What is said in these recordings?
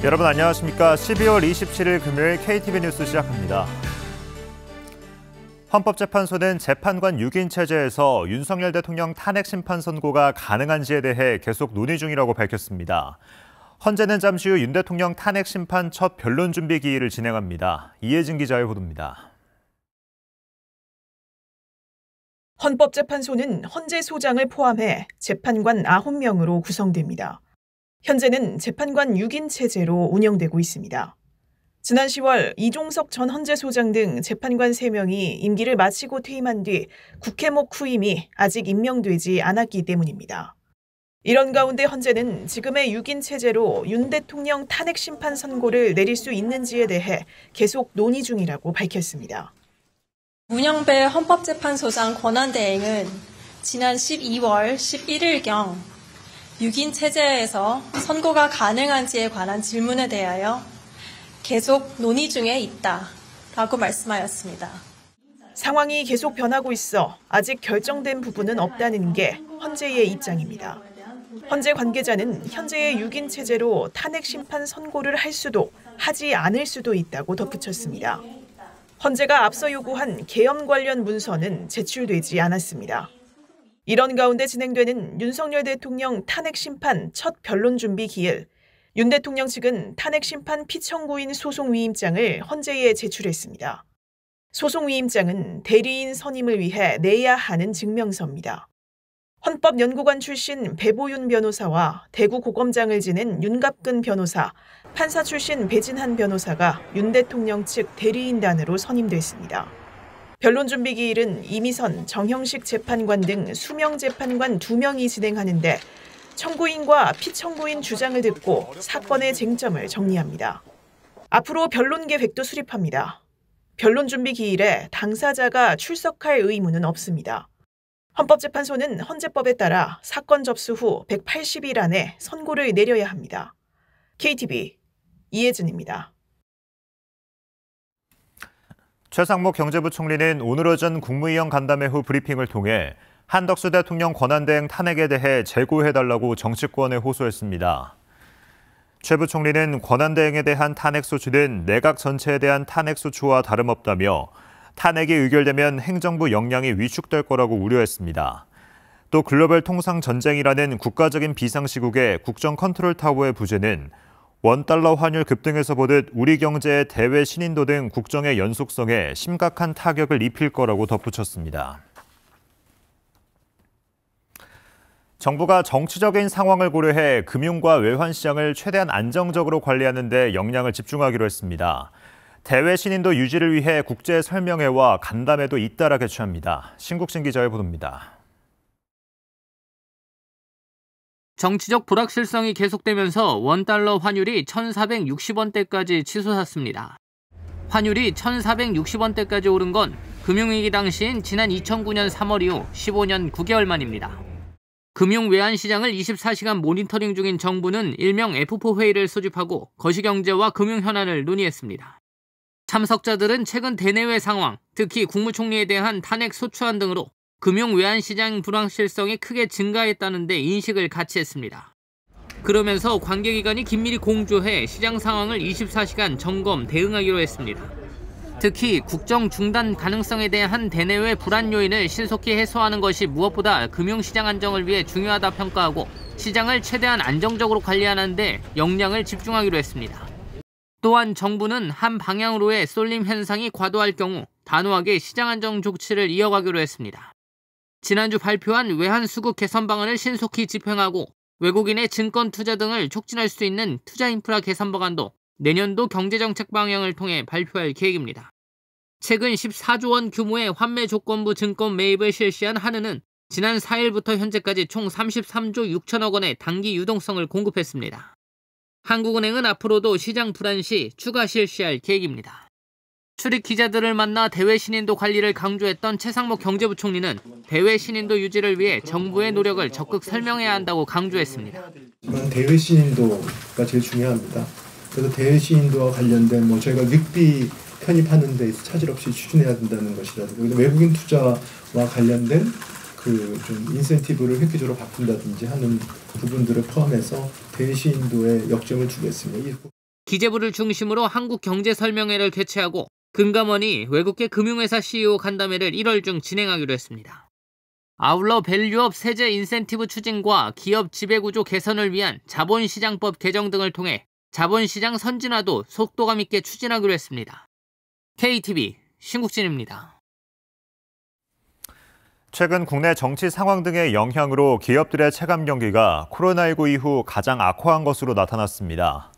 여러분 안녕하십니까? 12월 27일 금요일 KTV 뉴스 시작합니다. 헌법재판소는 재판관 6인 체제에서 윤석열 대통령 탄핵 심판 선고가 가능한지에 대해 계속 논의 중이라고 밝혔습니다. 헌재는 잠시 후 윤 대통령 탄핵 심판 첫 변론 준비 기일을 진행합니다. 이혜진 기자의 보도입니다. 헌법재판소는 헌재 소장을 포함해 재판관 9명으로 구성됩니다. 현재는 재판관 6인 체제로 운영되고 있습니다. 지난 10월 이종석 전 헌재소장 등 재판관 3명이 임기를 마치고 퇴임한 뒤 국회목 후임이 아직 임명되지 않았기 때문입니다. 이런 가운데 헌재는 지금의 6인 체제로 윤 대통령 탄핵 심판 선고를 내릴 수 있는지에 대해 계속 논의 중이라고 밝혔습니다. 문영배 헌법재판소장 권한대행은 지난 12월 11일경 6인 체제에서 선고가 가능한지에 관한 질문에 대하여 계속 논의 중에 있다라고 말씀하였습니다. 상황이 계속 변하고 있어 아직 결정된 부분은 없다는 게 헌재의 입장입니다. 헌재 관계자는 현재의 6인 체제로 탄핵 심판 선고를 할 수도 하지 않을 수도 있다고 덧붙였습니다. 헌재가 앞서 요구한 계엄 관련 문서는 제출되지 않았습니다. 이런 가운데 진행되는 윤석열 대통령 탄핵 심판 첫 변론 준비 기일, 윤 대통령 측은 탄핵 심판 피청구인 소송위임장을 헌재에 제출했습니다. 소송위임장은 대리인 선임을 위해 내야 하는 증명서입니다. 헌법연구관 출신 배보윤 변호사와 대구고검장을 지낸 윤갑근 변호사, 판사 출신 배진한 변호사가 윤 대통령 측 대리인단으로 선임됐습니다. 변론 준비 기일은 이미선, 정형식 재판관 등 수명 재판관 2명이 진행하는데 청구인과 피청구인 주장을 듣고 사건의 쟁점을 정리합니다. 앞으로 변론 계획도 수립합니다. 변론 준비 기일에 당사자가 출석할 의무는 없습니다. 헌법재판소는 헌재법에 따라 사건 접수 후 180일 안에 선고를 내려야 합니다. KTV 이혜진입니다. 최상목 경제부 총리는 오늘 오전 국무위원 간담회 후 브리핑을 통해 한덕수 대통령 권한대행 탄핵에 대해 재고해달라고 정치권에 호소했습니다. 최 부총리는 권한대행에 대한 탄핵소추는 내각 전체에 대한 탄핵소추와 다름없다며 탄핵이 의결되면 행정부 역량이 위축될 거라고 우려했습니다. 또 글로벌 통상 전쟁이라는 국가적인 비상시국의 국정 컨트롤 타워의 부재는 원달러 환율 급등에서 보듯 우리 경제의 대외 신인도 등 국정의 연속성에 심각한 타격을 입힐 거라고 덧붙였습니다. 정부가 정치적인 상황을 고려해 금융과 외환시장을 최대한 안정적으로 관리하는 데 역량을 집중하기로 했습니다. 대외 신인도 유지를 위해 국제 설명회와 간담회도 잇따라 개최합니다. 신국신 기자의 보도입니다. 정치적 불확실성이 계속되면서 원달러 환율이 1,460원대까지 치솟았습니다. 환율이 1,460원대까지 오른 건 금융위기 당시인 지난 2009년 3월 이후 15년 9개월 만입니다. 금융 외환시장을 24시간 모니터링 중인 정부는 일명 F4 회의를 소집하고 거시경제와 금융 현안을 논의했습니다. 참석자들은 최근 대내외 상황, 특히 국무총리에 대한 탄핵 소추안 등으로 금융 외환시장 불확실성이 크게 증가했다는 데 인식을 같이 했습니다. 그러면서 관계기관이 긴밀히 공조해 시장 상황을 24시간 점검, 대응하기로 했습니다. 특히 국정 중단 가능성에 대한 대내외 불안 요인을 신속히 해소하는 것이 무엇보다 금융시장 안정을 위해 중요하다 평가하고 시장을 최대한 안정적으로 관리하는 데 역량을 집중하기로 했습니다. 또한 정부는 한 방향으로의 쏠림 현상이 과도할 경우 단호하게 시장 안정 조치를 이어가기로 했습니다. 지난주 발표한 외환수급 개선 방안을 신속히 집행하고 외국인의 증권 투자 등을 촉진할 수 있는 투자 인프라 개선 방안도 내년도 경제정책 방향을 통해 발표할 계획입니다. 최근 14조 원 규모의 환매 조건부 증권 매입을 실시한 한은은 지난 4일부터 현재까지 총 33조 6천억 원의 단기 유동성을 공급했습니다. 한국은행은 앞으로도 시장 불안 시 추가 실시할 계획입니다. 출입 기자들을 만나 대외 신인도 관리를 강조했던 최상목 경제부 총리는 대외 신인도 유지를 위해 정부의 노력을 적극 설명해야 한다고 강조했습니다. 대외 신인도가 제일 중요합니다. 그래서 대외 신인도와 관련된 저희가 늑비 편입하는 데 있어 차질 없이 추진해야 된다는 것이라든지 외국인 투자와 관련된 좀 인센티브를 획기적으로 바꾼다든지 하는 부분들을 포함해서 대외 신인도에 역점을 주겠습니다. 기재부를 중심으로 한국경제설명회를 개최하고 금감원이 외국계 금융회사 CEO 간담회를 1월 중 진행하기로 했습니다. 아울러 밸류업 세제 인센티브 추진과 기업 지배구조 개선을 위한 자본시장법 개정 등을 통해 자본시장 선진화도 속도감 있게 추진하기로 했습니다. KTV 신국진입니다. 최근 국내 정치 상황 등의 영향으로 기업들의 체감 경기가 코로나19 이후 가장 악화한 것으로 나타났습니다.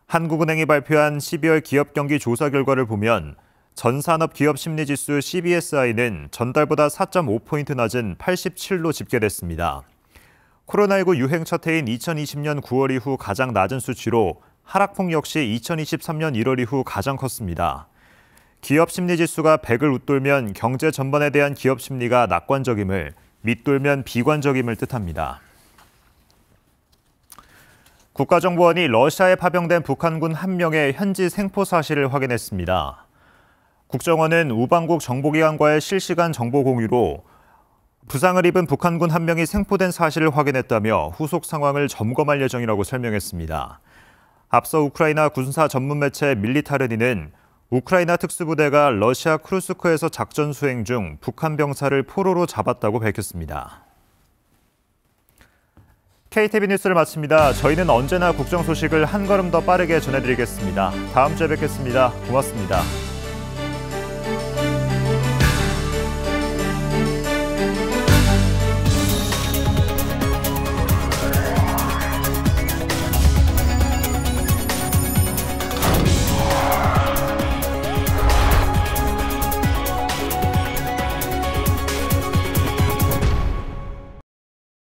한국은행이 발표한 12월 기업 경기 조사 결과를 보면 전산업 기업 심리지수 CBSI는 전달보다 4.5포인트 낮은 87로 집계됐습니다. 코로나19 유행 첫 해인 2020년 9월 이후 가장 낮은 수치로 하락폭 역시 2023년 1월 이후 가장 컸습니다. 기업 심리지수가 100을 웃돌면 경제 전반에 대한 기업 심리가 낙관적임을, 밑돌면 비관적임을 뜻합니다. 국가정보원이 러시아에 파병된 북한군 1명의 현지 생포 사실을 확인했습니다. 국정원은 우방국 정보기관과의 실시간 정보 공유로 부상을 입은 북한군 1명이 생포된 사실을 확인했다며 후속 상황을 점검할 예정이라고 설명했습니다. 앞서 우크라이나 군사 전문 매체 밀리타르니는 우크라이나 특수부대가 러시아 크루스크에서 작전 수행 중 북한 병사를 포로로 잡았다고 밝혔습니다. KTV 뉴스를 마칩니다. 저희는 언제나 국정 소식을 한 걸음 더 빠르게 전해드리겠습니다. 다음 주에 뵙겠습니다. 고맙습니다.